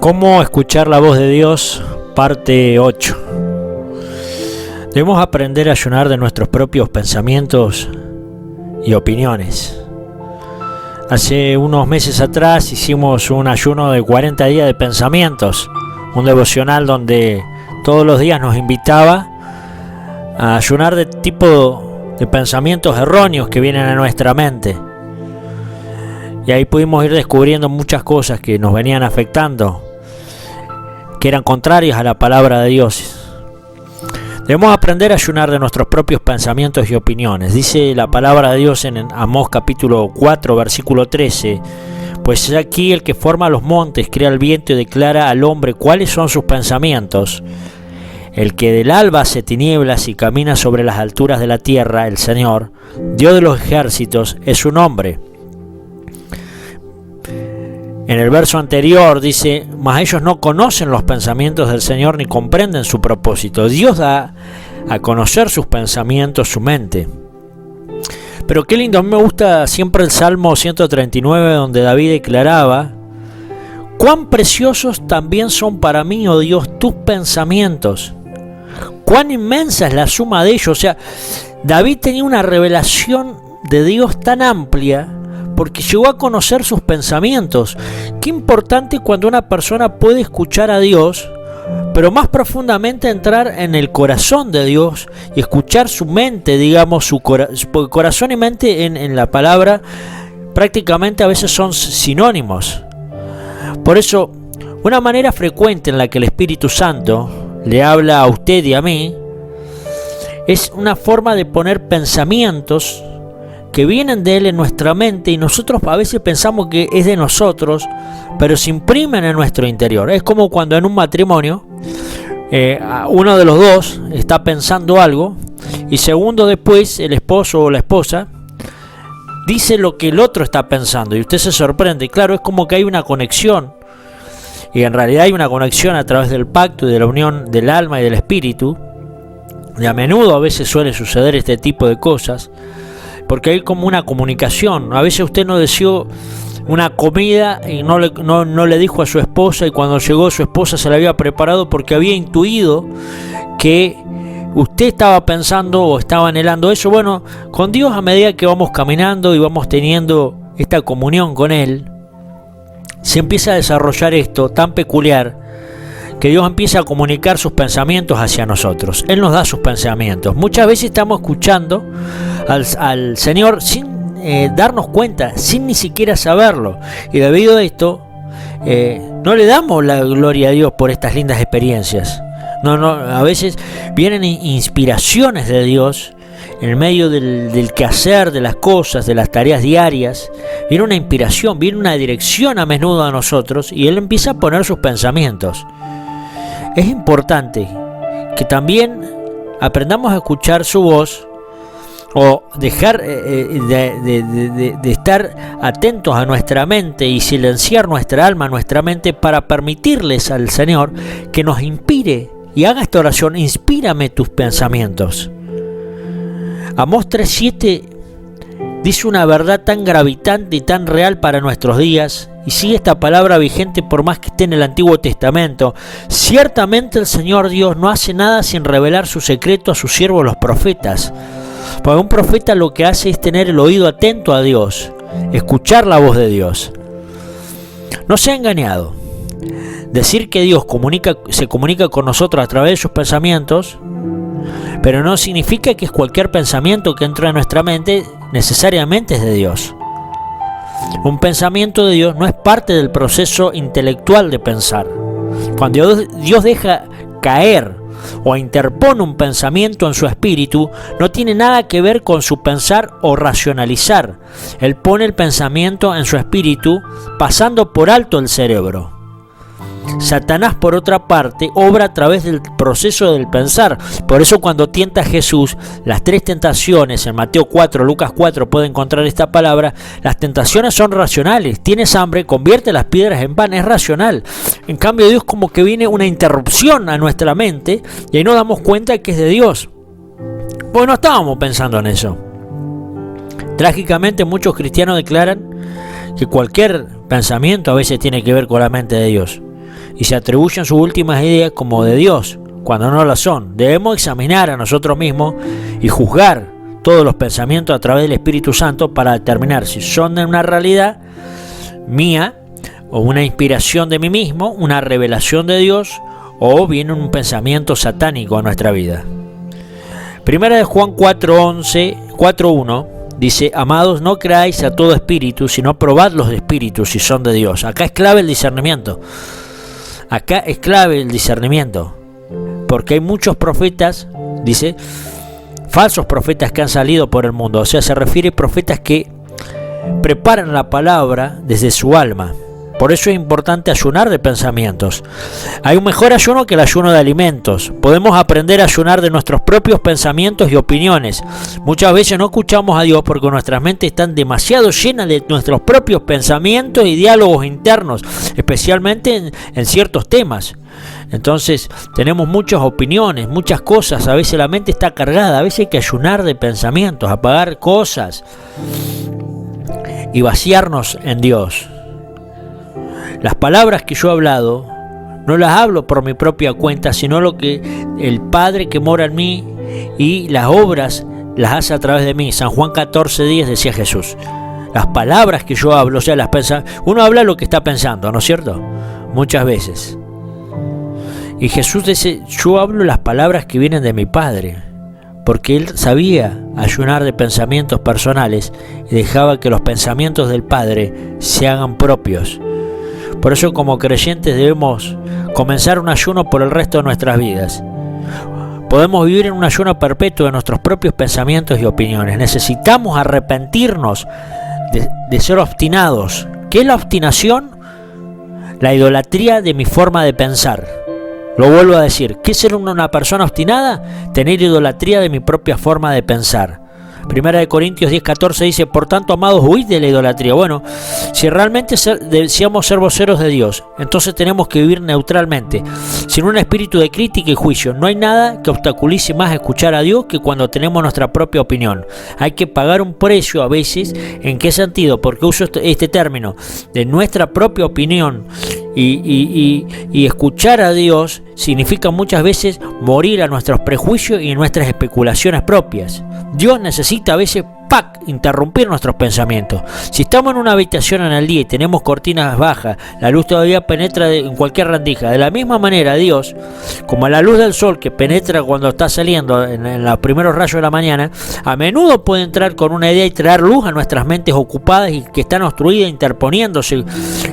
¿Cómo escuchar la voz de Dios? Parte 8. Debemos aprender a ayunar de nuestros propios pensamientos y opiniones. Hace unos meses atrás hicimos un ayuno de 40 días de pensamientos, un devocional donde todos los días nos invitaba a ayunar de tipo de pensamientos erróneos que vienen a nuestra mente. Y ahí pudimos ir descubriendo muchas cosas que nos venían afectando, que eran contrarias a la palabra de Dios. Debemos aprender a ayunar de nuestros propios pensamientos y opiniones. Dice la palabra de Dios en Amós capítulo 4, versículo 13. Pues es aquí el que forma los montes, crea el viento y declara al hombre cuáles son sus pensamientos. El que del alba hace tinieblas y camina sobre las alturas de la tierra, el Señor, Dios de los ejércitos, es su nombre. En el verso anterior dice, mas ellos no conocen los pensamientos del Señor ni comprenden su propósito. Dios da a conocer sus pensamientos, su mente. Pero qué lindo, a mí me gusta siempre el Salmo 139 donde David declaraba, cuán preciosos también son para mí, oh Dios, tus pensamientos. Cuán inmensa es la suma de ellos. O sea, David tenía una revelación de Dios tan amplia porque llegó a conocer sus pensamientos. Qué importante cuando una persona puede escuchar a Dios, pero más profundamente entrar en el corazón de Dios y escuchar su mente, digamos, porque corazón y mente en la palabra prácticamente a veces son sinónimos. Por eso, una manera frecuente en la que el Espíritu Santo le habla a usted y a mí es una forma de poner pensamientos que vienen de Él en nuestra mente y nosotros a veces pensamos que es de nosotros, pero se imprimen en nuestro interior. Es como cuando en un matrimonio uno de los dos está pensando algo y segundo después el esposo o la esposa dice lo que el otro está pensando y usted se sorprende. Claro, es como que hay una conexión y en realidad hay una conexión a través del pacto y de la unión del alma y del espíritu. Y a menudo a veces suele suceder este tipo de cosas porque hay como una comunicación. A veces usted no deseó una comida y no le dijo a su esposa y cuando llegó su esposa se la había preparado porque había intuido que usted estaba pensando o estaba anhelando eso. Bueno, con Dios a medida que vamos caminando y vamos teniendo esta comunión con Él, se empieza a desarrollar esto tan peculiar que Dios empieza a comunicar sus pensamientos hacia nosotros. Él nos da sus pensamientos. Muchas veces estamos escuchando al Señor sin darnos cuenta, sin ni siquiera saberlo. Y debido a esto, no le damos la gloria a Dios por estas lindas experiencias. A veces vienen inspiraciones de Dios en medio del quehacer, de las cosas, de las tareas diarias. Viene una inspiración, viene una dirección a menudo a nosotros y Él empieza a poner sus pensamientos. Es importante que también aprendamos a escuchar su voz o dejar de estar atentos a nuestra mente y silenciar nuestra alma, nuestra mente para permitirles al Señor que nos inspire y haga esta oración, inspírame tus pensamientos. Amós 3:7 dice una verdad tan gravitante y tan real para nuestros días y sigue esta palabra vigente por más que esté en el Antiguo Testamento. Ciertamente el Señor Dios no hace nada sin revelar su secreto a sus siervos los profetas. Porque un profeta lo que hace es tener el oído atento a Dios, escuchar la voz de Dios. No sea engañado. Decir que Dios se comunica con nosotros a través de sus pensamientos, pero no significa que es cualquier pensamiento que entra en nuestra mente necesariamente es de Dios. Un pensamiento de Dios no es parte del proceso intelectual de pensar. Cuando Dios deja caer o interpone un pensamiento en su espíritu, no tiene nada que ver con su pensar o racionalizar. Él pone el pensamiento en su espíritu pasando por alto el cerebro. Satanás, por otra parte, obra a través del proceso del pensar. Por eso cuando tienta a Jesús, las tres tentaciones, en Mateo 4, Lucas 4, puede encontrar esta palabra, las tentaciones son racionales. Tienes hambre, convierte las piedras en pan, es racional. En cambio, Dios como que viene una interrupción a nuestra mente y ahí nos damos cuenta que es de Dios. Pues no estábamos pensando en eso. Trágicamente, muchos cristianos declaran que cualquier pensamiento a veces tiene que ver con la mente de Dios. y se atribuyen sus últimas ideas como de Dios, cuando no lo son. Debemos examinar a nosotros mismos y juzgar todos los pensamientos a través del Espíritu Santo para determinar si son de una realidad mía o una inspiración de mí mismo, una revelación de Dios, o viene un pensamiento satánico a nuestra vida. Primera de Juan 4:1 dice: amados, no creáis a todo espíritu, sino probad los espíritus si son de Dios. Acá es clave el discernimiento. Acá es clave el discernimiento. Porque hay muchos profetas, dice, falsos profetas que han salido por el mundo. O sea, se refiere a profetas que preparan la palabra desde su alma. Por eso es importante ayunar de pensamientos. Hay un mejor ayuno que el ayuno de alimentos. Podemos aprender a ayunar de nuestros propios pensamientos y opiniones. Muchas veces no escuchamos a Dios porque nuestras mentes están demasiado llenas de nuestros propios pensamientos y diálogos internos, especialmente en ciertos temas. Entonces tenemos muchas opiniones, muchas cosas. A veces la mente está cargada. A veces hay que ayunar de pensamientos, apagar cosas y vaciarnos en Dios. Las palabras que yo he hablado, no las hablo por mi propia cuenta, sino lo que el Padre que mora en mí, y las obras las hace a través de mí. San Juan 14:10 decía Jesús. Las palabras que yo hablo, o sea, uno habla lo que está pensando, ¿no es cierto? Muchas veces. Y Jesús dice: yo hablo las palabras que vienen de mi Padre, porque Él sabía ayunar de pensamientos personales y dejaba que los pensamientos del Padre se hagan propios. Por eso, como creyentes, debemos comenzar un ayuno por el resto de nuestras vidas. Podemos vivir en un ayuno perpetuo de nuestros propios pensamientos y opiniones. Necesitamos arrepentirnos de ser obstinados. ¿Qué es la obstinación? La idolatría de mi forma de pensar. Lo vuelvo a decir. ¿Qué es ser una persona obstinada? Tener idolatría de mi propia forma de pensar. Primera de Corintios 10:14 dice: por tanto, amados, huid de la idolatría. Bueno, si realmente deseamos ser voceros de Dios, entonces tenemos que vivir neutralmente, sin un espíritu de crítica y juicio. No hay nada que obstaculice más escuchar a Dios que cuando tenemos nuestra propia opinión. Hay que pagar un precio a veces. ¿En qué sentido? Porque uso este término de nuestra propia opinión. Y escuchar a Dios significa muchas veces morir a nuestros prejuicios y nuestras especulaciones propias. Dios necesita a veces interrumpir nuestros pensamientos. Si estamos en una habitación en el día y tenemos cortinas bajas, la luz todavía penetra en cualquier rendija. De la misma manera, Dios, como la luz del sol que penetra cuando está saliendo en los primeros rayos de la mañana, a menudo puede entrar con una idea y traer luz a nuestras mentes ocupadas y que están obstruidas, interponiéndose,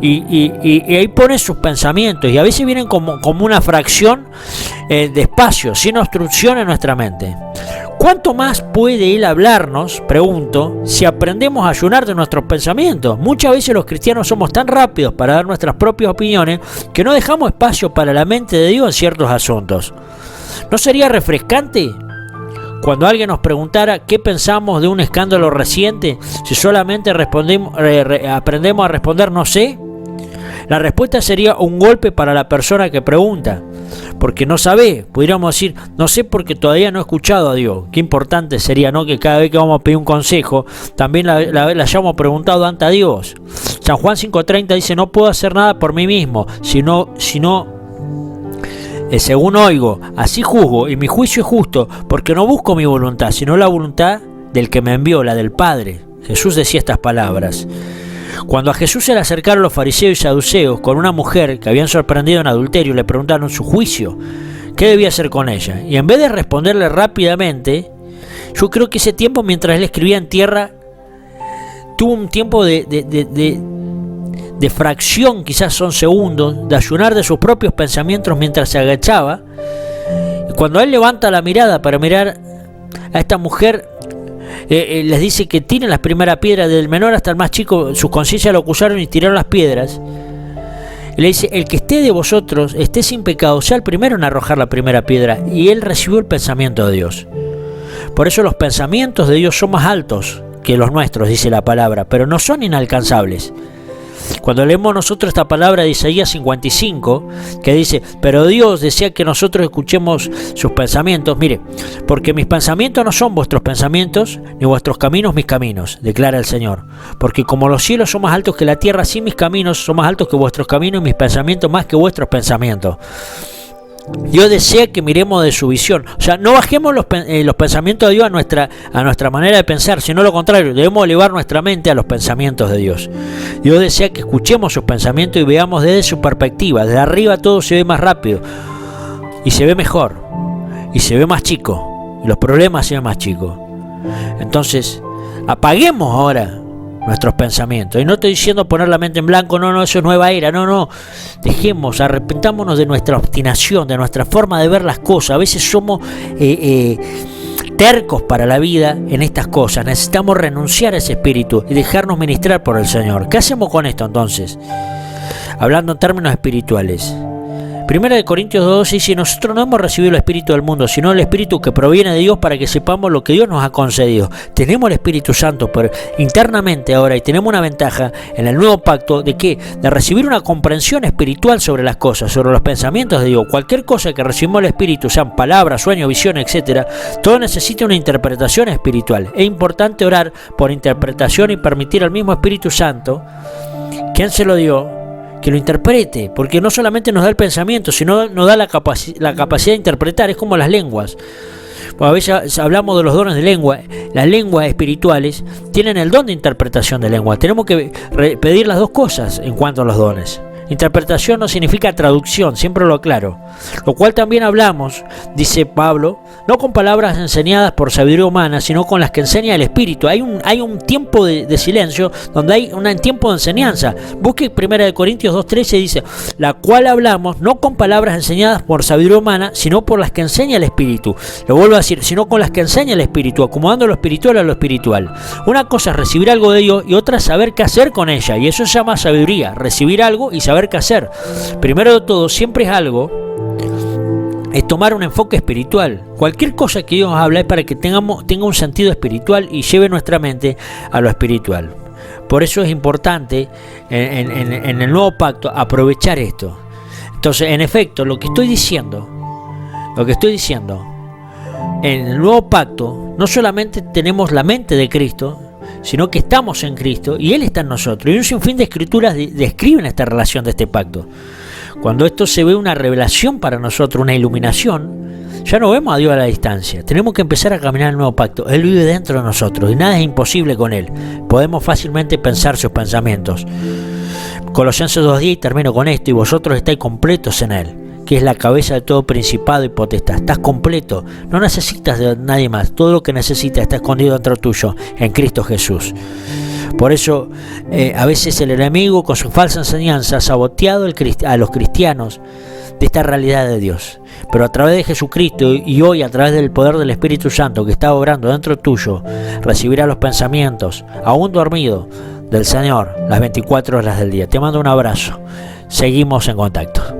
y ahí pone sus pensamientos, y a veces vienen como una fracción de espacio, sin obstrucción en nuestra mente. ¿Cuánto más puede Él hablarnos, pregunto, si aprendemos a ayunar de nuestros pensamientos? Muchas veces los cristianos somos tan rápidos para dar nuestras propias opiniones que no dejamos espacio para la mente de Dios en ciertos asuntos. ¿No sería refrescante cuando alguien nos preguntara qué pensamos de un escándalo reciente, si solamente aprendemos a responder no sé? La respuesta sería un golpe para la persona que pregunta, porque no sabe. Pudiéramos decir, no sé porque todavía no he escuchado a Dios. Qué importante sería, ¿no?, que cada vez que vamos a pedir un consejo, también la hayamos preguntado ante a Dios. San Juan 5:30 dice: no puedo hacer nada por mí mismo, sino según oigo, así juzgo, y mi juicio es justo, porque no busco mi voluntad, sino la voluntad del que me envió, la del Padre. Jesús decía estas palabras. Cuando a Jesús se le acercaron los fariseos y saduceos con una mujer que habían sorprendido en adulterio, le preguntaron su juicio, qué debía hacer con ella. Y en vez de responderle rápidamente, yo creo que ese tiempo, mientras él escribía en tierra, tuvo un tiempo de fracción, quizás son segundos, de ayunar de sus propios pensamientos mientras se agachaba. Y cuando él levanta la mirada para mirar a esta mujer, les dice que tiren las primeras piedras, del menor hasta el más chico. Sus conciencias lo acusaron y tiraron las piedras. Y le dice: el que esté de vosotros, esté sin pecado, sea el primero en arrojar la primera piedra. Y él recibió el pensamiento de Dios. Por eso los pensamientos de Dios son más altos que los nuestros, dice la palabra, pero no son inalcanzables. Cuando leemos nosotros esta palabra de Isaías 55, que dice, pero Dios desea que nosotros escuchemos sus pensamientos, mire, porque mis pensamientos no son vuestros pensamientos, ni vuestros caminos mis caminos, declara el Señor. Porque como los cielos son más altos que la tierra, así mis caminos son más altos que vuestros caminos y mis pensamientos más que vuestros pensamientos. Dios desea que miremos de su visión. O sea, no bajemos los pensamientos de Dios a nuestra manera de pensar, sino lo contrario, debemos elevar nuestra mente a los pensamientos de Dios. Dios desea que escuchemos sus pensamientos y veamos desde su perspectiva. Desde arriba todo se ve más rápido y se ve mejor y se ve más chico y los problemas se ven más chicos. Entonces, apaguemos ahora nuestros pensamientos. Y no estoy diciendo poner la mente en blanco, no, eso es nueva era, no. Dejemos, arrepentámonos de nuestra obstinación, de nuestra forma de ver las cosas. A veces somos tercos para la vida en estas cosas. Necesitamos renunciar a ese espíritu y dejarnos ministrar por el Señor. ¿Qué hacemos con esto entonces? Hablando en términos espirituales. 1 Corintios 2 dice, nosotros no hemos recibido el espíritu del mundo, sino el espíritu que proviene de Dios para que sepamos lo que Dios nos ha concedido. Tenemos el Espíritu Santo pero internamente ahora y tenemos una ventaja en el nuevo pacto de que de recibir una comprensión espiritual sobre las cosas, sobre los pensamientos de Dios. Cualquier cosa que recibimos del Espíritu, sean palabras, sueños, visiones, etc., todo necesita una interpretación espiritual. Es importante orar por interpretación y permitir al mismo Espíritu Santo, quien se lo dio, que lo interprete, porque no solamente nos da el pensamiento, sino nos da la capacidad de interpretar. Es como las lenguas. A veces hablamos de los dones de lengua. Las lenguas espirituales tienen el don de interpretación de lengua. Tenemos que pedir las dos cosas en cuanto a los dones. Interpretación no significa traducción, siempre lo aclaro. Lo cual también hablamos, dice Pablo, no con palabras enseñadas por sabiduría humana, sino con las que enseña el Espíritu. Hay un tiempo de silencio donde hay un tiempo de enseñanza. Busque 1 Corintios 2:13, dice, la cual hablamos no con palabras enseñadas por sabiduría humana, sino por las que enseña el Espíritu. Lo vuelvo a decir, sino con las que enseña el Espíritu, acomodando lo espiritual a lo espiritual. Una cosa es recibir algo de Dios y otra es saber qué hacer con ella. Y eso se llama sabiduría, recibir algo y saber qué hacer. Primero de todo, siempre es algo, es tomar un enfoque espiritual. Cualquier cosa que Dios habla es para que tenga un sentido espiritual y lleve nuestra mente a lo espiritual. Por eso es importante en el nuevo pacto aprovechar esto. Entonces, en efecto, lo que estoy diciendo, en el nuevo pacto no solamente tenemos la mente de Cristo, sino que estamos en Cristo y Él está en nosotros. Y un sinfín de escrituras describen esta relación de este pacto. Cuando esto se ve una revelación para nosotros, una iluminación, ya no vemos a Dios a la distancia. Tenemos que empezar a caminar el nuevo pacto. Él vive dentro de nosotros y nada es imposible con Él. Podemos fácilmente pensar sus pensamientos. Colosenses 2:10, y termino con esto, y vosotros estáis completos en Él, que es la cabeza de todo principado y potestad. Estás completo, no necesitas de nadie más. Todo lo que necesitas está escondido dentro tuyo, en Cristo Jesús. Por eso, a veces el enemigo, con su falsa enseñanza, ha saboteado a los cristianos de esta realidad de Dios. Pero a través de Jesucristo y hoy a través del poder del Espíritu Santo que está obrando dentro tuyo, recibirás los pensamientos, aún dormido, del Señor las 24 horas del día. Te mando un abrazo. Seguimos en contacto.